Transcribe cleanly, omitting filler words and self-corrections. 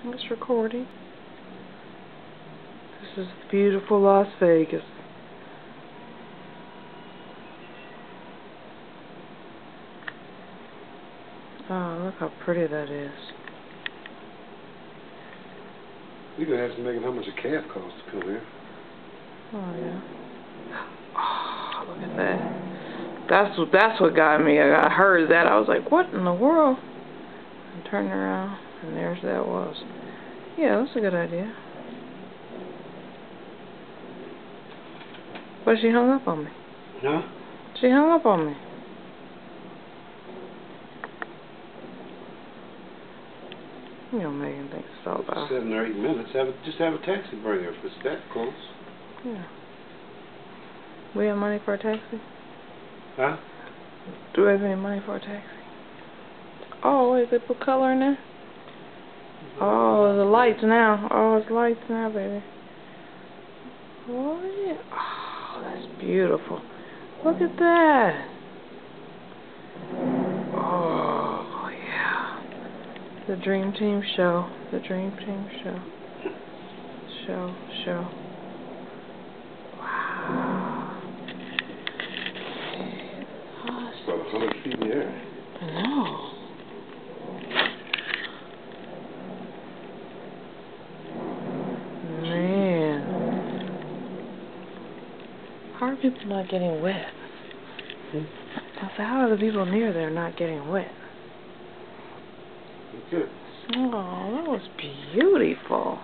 It's recording. This is beautiful Las Vegas. Oh, look how pretty that is. You're going to have to make how much a cab costs to come here. Oh, yeah. Oh, look at that. That's what got me. I heard that. I was like, what in the world? And turned around, and there's that was. Yeah, that's a good idea. But she hung up on me. Huh? She hung up on me. You know, Megan thinks it's all about 7 or 8 minutes. Just have a taxi bring her if it's that close. Yeah. We have money for a taxi? Huh? Do we have any money for a taxi? Oh, wait, they put color in there? Oh, the lights now. Oh, it's lights now, baby. Oh, yeah. Oh, that's beautiful. Look at that. Oh, yeah. The Dream Team show. The Dream Team show. Show. Wow. It's about 100 feet in the air. I know. Man. How are people not getting wet? I said, how are the people near there not getting wet? Good. Oh, that was beautiful.